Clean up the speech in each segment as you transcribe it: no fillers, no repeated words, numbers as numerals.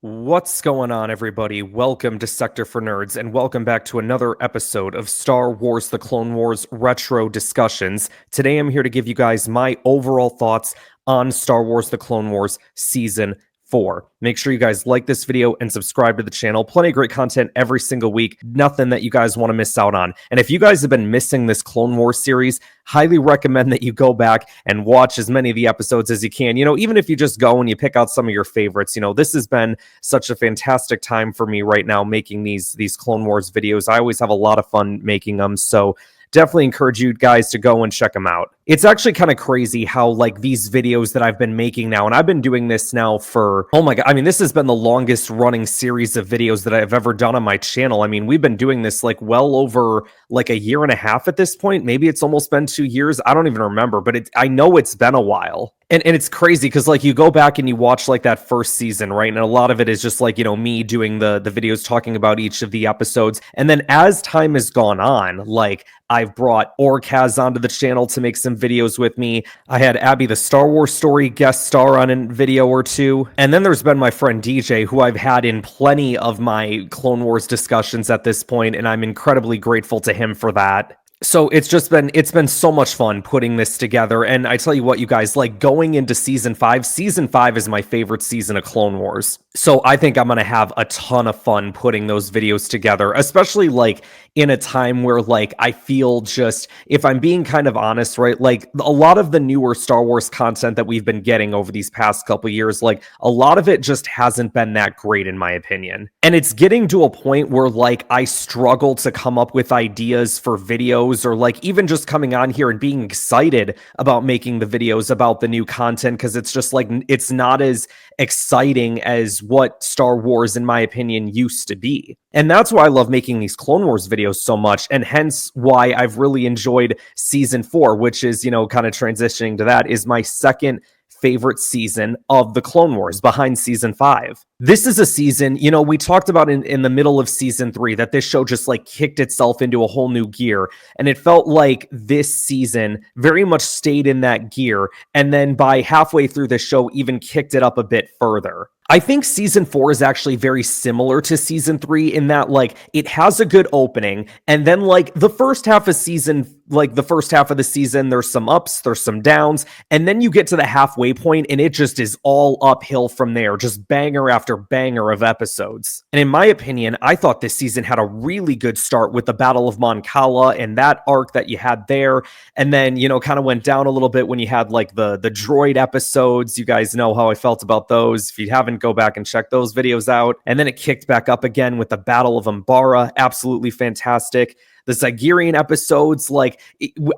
What's going on, everybody? Welcome to Sector for Nerds, and welcome back to another episode of Star Wars The Clone Wars Retro Discussions. Today I'm here to give you guys my overall thoughts on Star Wars The Clone Wars Season 4. Make sure you guys like this video and subscribe to the channel. Plenty of great content every single week. Nothing that you guys want to miss out on. And if you guys have been missing this Clone Wars series, highly recommend that you go back and watch as many of the episodes as you can. You know, even if you just go and you pick out some of your favorites, you know, this has been such a fantastic time for me right now making these Clone Wars videos. I always have a lot of fun making them, so definitely encourage you guys to go and check them out. It's actually kind of crazy how, like, these videos that I've been making now, and I've been doing this now for, oh my god, I mean, this has been the longest running series of videos that I've ever done on my channel. I mean, we've been doing this, like, well over, like, a year and a half at this point. Maybe it's almost been 2 years. I don't even remember, but I know it's been a while. And it's crazy because, like, you go back and you watch, like, that first season, right? And a lot of it is just, like, you know, me doing the videos talking about each of the episodes. And then as time has gone on, like, I've brought Orkaz onto the channel to make some videos with me. I had Abby the Star Wars Story guest star on a video or two. And then there's been my friend DJ, who I've had in plenty of my Clone Wars discussions at this point, and I'm incredibly grateful to him for that. So it's been so much fun putting this together. And I tell you what, you guys, like, going into season 5 is my favorite season of Clone Wars. So I think I'm going to have a ton of fun putting those videos together, especially, like, in a time where, like, I feel just, if I'm being kind of honest, right, like, a lot of the newer Star Wars content that we've been getting over these past couple years, like, a lot of it just hasn't been that great in my opinion. And it's getting to a point where, like, I struggle to come up with ideas for videos, or, like, even just coming on here and being excited about making the videos about the new content, because it's just, like, it's not as exciting as what Star Wars, in my opinion, used to be. And that's why I love making these Clone Wars videos so much, and hence why I've really enjoyed Season 4, which is, you know, kind of transitioning to that, is my second favorite season of the Clone Wars, behind Season 5. This is a season, you know, we talked about in the middle of Season 3 that this show just, like, kicked itself into a whole new gear, and it felt like this season very much stayed in that gear, and then by halfway through the show even kicked it up a bit further. I think Season 4 is actually very similar to Season 3 in that, like, it has a good opening, and then, like, the first half of the season, there's some ups, there's some downs, and then you get to the halfway point, and it just is all uphill from there, just banger after banger of episodes. And in my opinion, I thought this season had a really good start with the Battle of Mon Cala and that arc that you had there, and then, you know, kind of went down a little bit when you had, like, the droid episodes. You guys know how I felt about those. If you haven't, go back and check those videos out. And then it kicked back up again with the Battle of Umbara. Absolutely fantastic. The Zygerian episodes, like,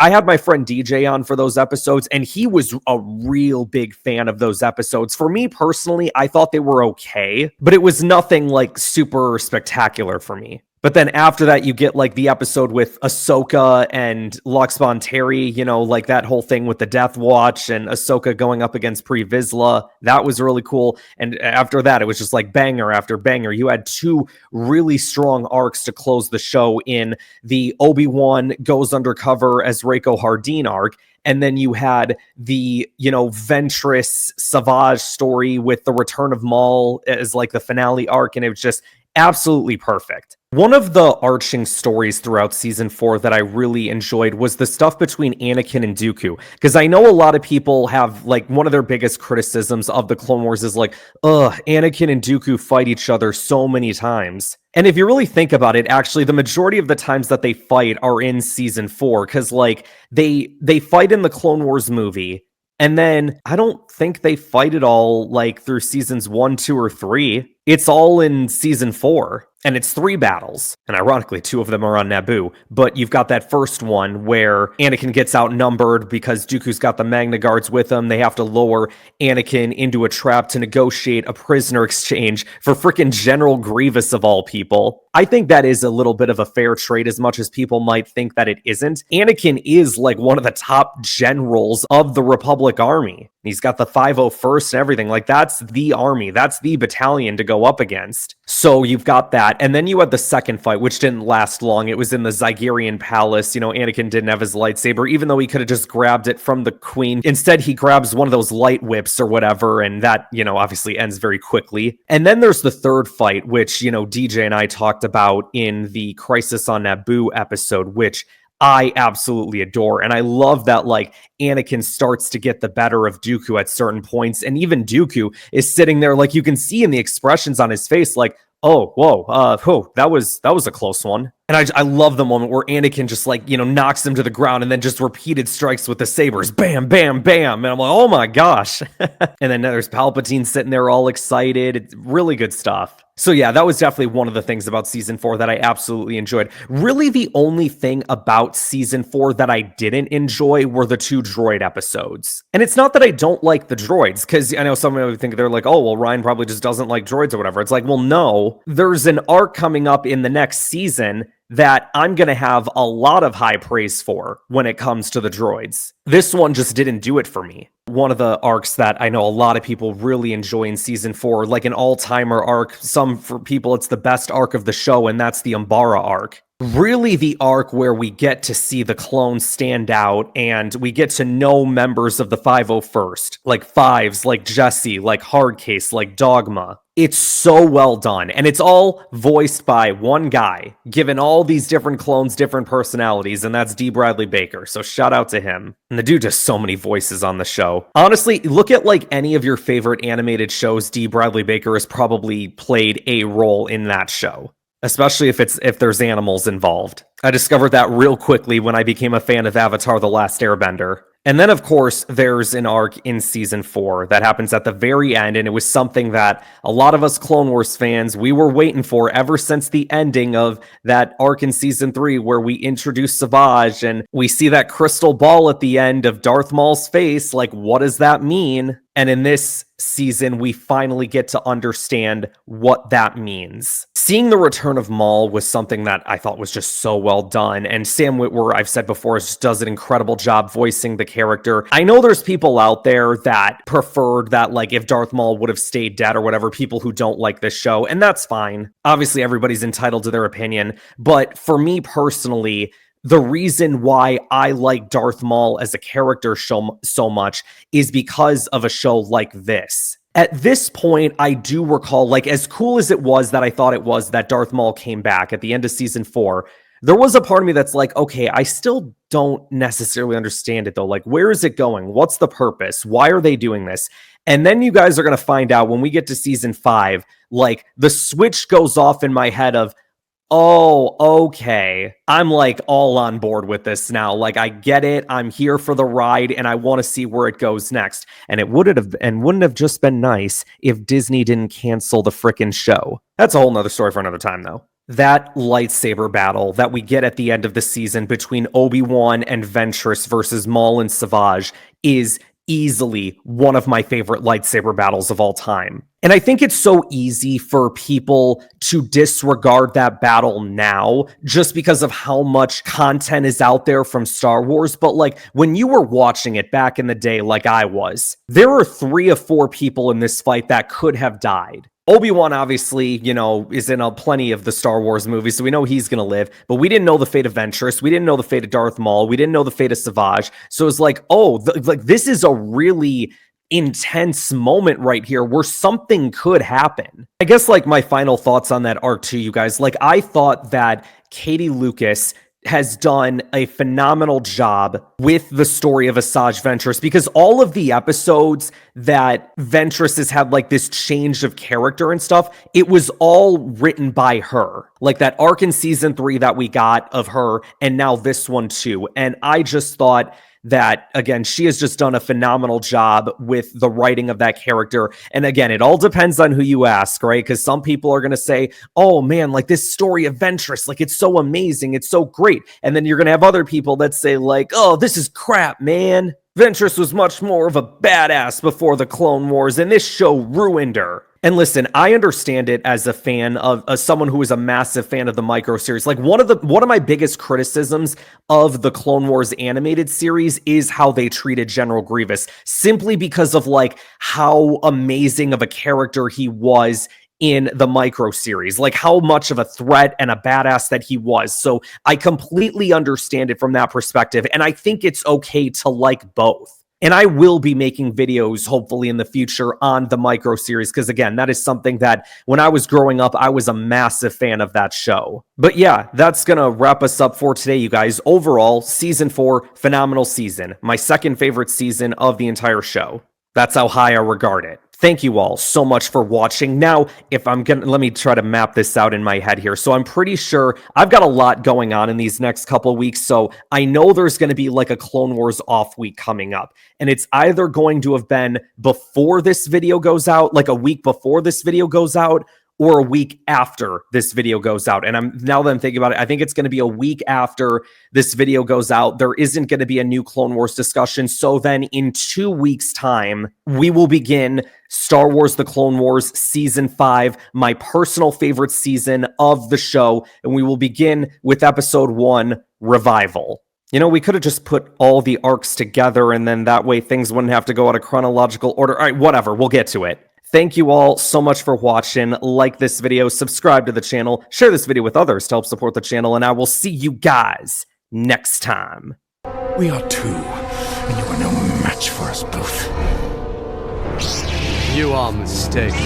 I had my friend DJ on for those episodes, and he was a real big fan of those episodes. For me personally, I thought they were okay, but it was nothing, like, super spectacular for me. But then after that, you get, like, the episode with Ahsoka and Lux Bonteri, you know, like, that whole thing with the Death Watch and Ahsoka going up against Pre Vizsla. That was really cool. And after that, it was just, like, banger after banger. You had two really strong arcs to close the show in the Obi-Wan goes undercover as Reiko Hardin arc. And then you had the, you know, Ventress Savage story with the return of Maul as, like, the finale arc. And it was just absolutely perfect. One of the arching stories throughout Season 4 that I really enjoyed was the stuff between Anakin and Dooku. Because I know a lot of people have, like, one of their biggest criticisms of the Clone Wars is, like, Anakin and Dooku fight each other so many times. And if you really think about it, actually, the majority of the times that they fight are in Season 4. Because, like, they fight in the Clone Wars movie, and then I don't think they fight it all, like, through Seasons 1, 2, or 3. It's all in Season 4, and it's 3 battles. And ironically, 2 of them are on Naboo. But you've got that first one where Anakin gets outnumbered because Dooku's got the Magna Guards with him. They have to lower Anakin into a trap to negotiate a prisoner exchange for frickin' General Grievous of all people. I think that is a little bit of a fair trade, as much as people might think that it isn't. Anakin is, like, one of the top generals of the Republic Army. He's got the 501st and everything. Like, that's the army. That's the battalion to go up against. So you've got that. And then you had the second fight, which didn't last long. It was in the Zygerian palace. Anakin didn't have his lightsaber, even though he could have just grabbed it from the queen. Instead, he grabs one of those light whips or whatever. And that, obviously ends very quickly. And then there's the third fight, which, DJ and I talked about in the Crisis on Naboo episode, which I absolutely adore. And I love that, like, Anakin starts to get the better of Dooku at certain points. And even Dooku is sitting there, like, you can see in the expressions on his face, like, oh, whoa, that was a close one. And I love the moment where Anakin just, like, knocks him to the ground and then just repeated strikes with the sabers. Bam, bam, bam. And I'm like, oh my gosh. And then there's Palpatine sitting there all excited. It's really good stuff. So yeah, that was definitely one of the things about season 4 that I absolutely enjoyed. Really, the only thing about season 4 that I didn't enjoy were the 2 droid episodes. And it's not that I don't like the droids, because I know some would think they're like, oh, well, Ryan probably just doesn't like droids or whatever. It's like, well, no, there's an arc coming up in the next season that I'm going to have a lot of high praise for when it comes to the droids. This one just didn't do it for me. One of the arcs that I know a lot of people really enjoy in season 4, like an all-timer arc. Some for people, it's the best arc of the show, and that's the Umbara arc. Really the arc where we get to see the clones stand out and we get to know members of the 501st, like Fives, like Jesse, like Hardcase, like Dogma. It's so well done, and it's all voiced by one guy, given all these different clones, different personalities, and that's D. Bradley Baker, so shout out to him. And the dude does so many voices on the show. Honestly, look at like any of your favorite animated shows, D. Bradley Baker has probably played a role in that show. Especially if there's animals involved. I discovered that real quickly when I became a fan of Avatar: The Last Airbender. And then, of course, there's an arc in season 4 that happens at the very end, and it was something that a lot of us Clone Wars fans, we were waiting for ever since the ending of that arc in season 3 where we introduce Savage and we see that crystal ball at the end of Darth Maul's face. Like, what does that mean? And in this season, we finally get to understand what that means. Seeing the return of Maul was something that I thought was just so well done. And Sam Witwer, I've said before, just does an incredible job voicing the character. I know there's people out there that preferred that, like, if Darth Maul would have stayed dead or whatever, people who don't like this show, and that's fine. Obviously, everybody's entitled to their opinion. But for me personally, the reason why I like Darth Maul as a character so much is because of a show like this. At this point, I do recall, like, as cool as it was that I thought it was that Darth Maul came back at the end of season 4, there was a part of me that's like, okay, I still don't necessarily understand it though. Like, where is it going? What's the purpose? Why are they doing this? And then you guys are going to find out when we get to season 5, like, the switch goes off in my head of, oh, okay, I'm like all on board with this now. Like, I get it. I'm here for the ride and I want to see where it goes next. And it wouldn't have just been nice if Disney didn't cancel the frickin' show. That's a whole nother story for another time though. That lightsaber battle that we get at the end of the season between Obi-Wan and Ventress versus Maul and Savage is easily one of my favorite lightsaber battles of all time. And I think it's so easy for people to disregard that battle now just because of how much content is out there from Star Wars. But like, when you were watching it back in the day, like I was, there were 3 or 4 people in this fight that could have died. Obi-Wan obviously, is in plenty of the Star Wars movies, so we know he's going to live, but we didn't know the fate of Ventress, we didn't know the fate of Darth Maul, we didn't know the fate of Savage, so it's like, this is a really intense moment right here where something could happen. I guess, like, my final thoughts on that arc too, you guys, like, I thought that Katie Lucas has done a phenomenal job with the story of Asajj Ventress, because all of the episodes that Ventress has had like this change of character and stuff, it was all written by her. Like that arc in season 3 that we got of her, and now this one too. And I just thought that, again, she has just done a phenomenal job with the writing of that character. And again, it all depends on who you ask, right? Because some people are going to say, oh man, like this story of Ventress, like it's so amazing, it's so great. And then you're going to have other people that say like, oh, this is crap, man. Ventress was much more of a badass before the Clone Wars, and this show ruined her. And listen, I understand it as a fan of someone who is a massive fan of the micro series. Like one of my biggest criticisms of the Clone Wars animated series is how they treated General Grievous, simply because of like how amazing of a character he was in the micro series, like how much of a threat and a badass that he was. So I completely understand it from that perspective. And I think it's okay to like both. And I will be making videos, hopefully in the future, on the micro series, because again, that is something that when I was growing up, I was a massive fan of that show. But yeah, that's going to wrap us up for today, you guys. Overall, season 4, phenomenal season. My second favorite season of the entire show. That's how high I regard it. Thank you all so much for watching. Now, let me try to map this out in my head here. So I'm pretty sure I've got a lot going on in these next couple weeks. So I know there's going to be like a Clone Wars off week coming up. And it's either going to have been before this video goes out, like a week before this video goes out, or a week after this video goes out. And now that I'm thinking about it, I think it's going to be a week after this video goes out. There isn't going to be a new Clone Wars discussion. So then in 2 weeks' time, we will begin Star Wars The Clone Wars Season 5, my personal favorite season of the show. And we will begin with Episode 1, Revival. You know, we could have just put all the arcs together and then that way things wouldn't have to go out of chronological order. All right, whatever, we'll get to it. Thank you all so much for watching. Like this video, subscribe to the channel, share this video with others to help support the channel, and I will see you guys next time. We are two, and you are no match for us both. You are mistaken.